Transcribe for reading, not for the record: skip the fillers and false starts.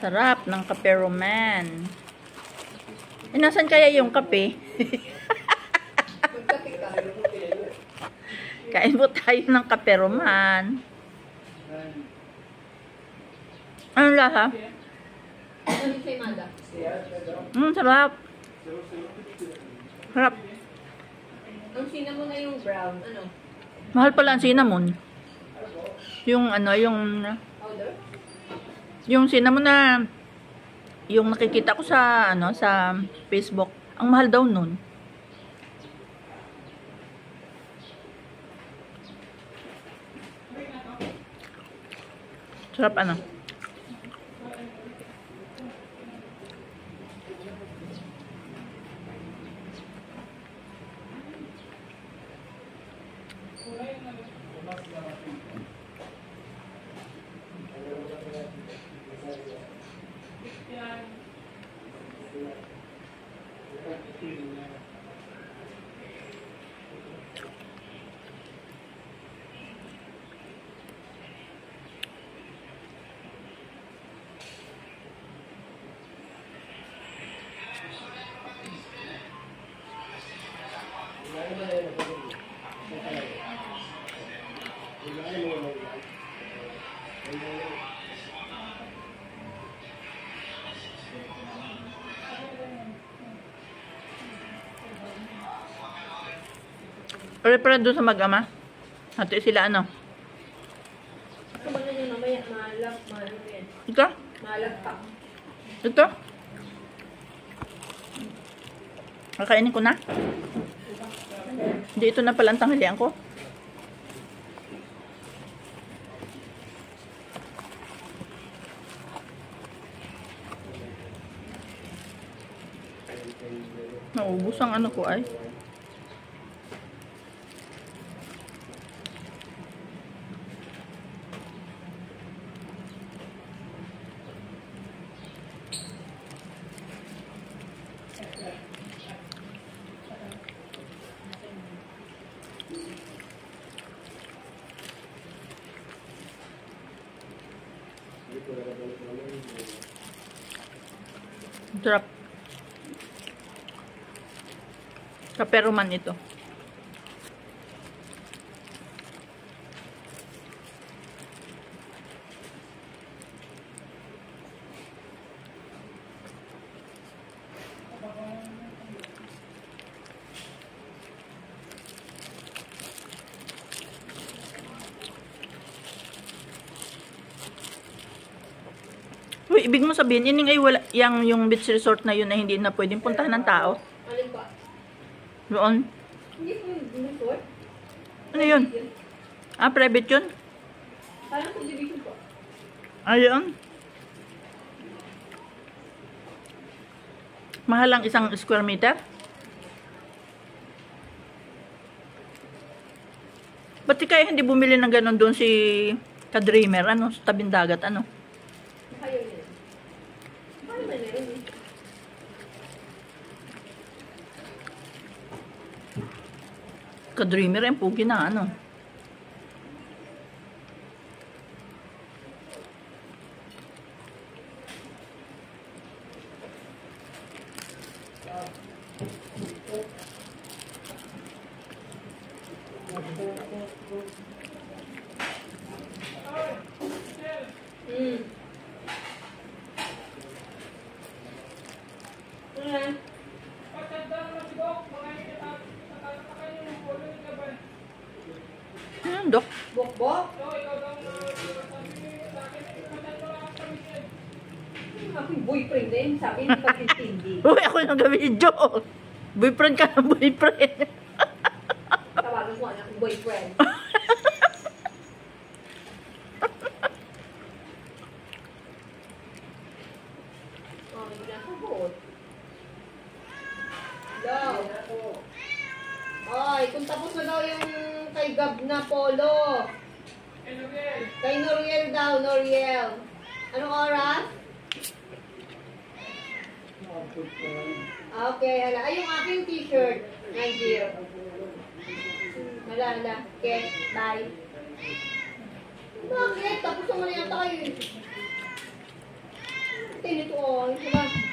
Sarap ng kape Roman. Eh, nasan kaya yung kape? Kain po tayo ng kape Roman. Anong lasa? Sarap. Sarap. Ang cinnamon na yung brown, ano? Mahal pala ang cinnamon. Yung ano, Powder? yung cinnamon na yung nakikita ko sa ano, sa Facebook. Ang mahal daw nun. Sarap ano. Pare-pare doon sa mag-ama. Hati sila ano. Ito ba na yun mamaya? Malak yan. Ito? Malak pa. Ito? Kakainin ko na. Hindi, ito na pala ang tanghalian ko. Naubos ang ano ko ay. Sarap. Kape Roman ito. Uy, ibig mo sabihin, yun ay wala, yung beach resort na yun na hindi na pwedeng puntahan ng tao? Alin ba? Doon. Hindi po yung resort. Ano yun? Ah, private yun? Parang subdivision po. Ayun. Mahal ang isang square meter? Ba't kaya hindi bumili ng ganun doon si ka-dreamer? Ano? Sa tabing dagat? Ano? Ayaw niya. Paano ba meron eh? Ka-dreamer yung pugi na ano. Dok. Bok-bok? Aking boyfriend din. Sabi hindi pag-intindi. Uy, ako yung nag-video. Boyfriend ka ng boyfriend. Tawagan ko anak ng boyfriend. Oh, hindi na sagot. Hello? Ay, kung tapos na daw yung kay Gab na polo. Kay Noriel daw, Noriel. Anong oras? Okay, hala. Ay, yung aking t-shirt. 9-0. Hala. Okay, bye. Bakit? Tapos naman yata kayo. Ito, ito, oh. Diba?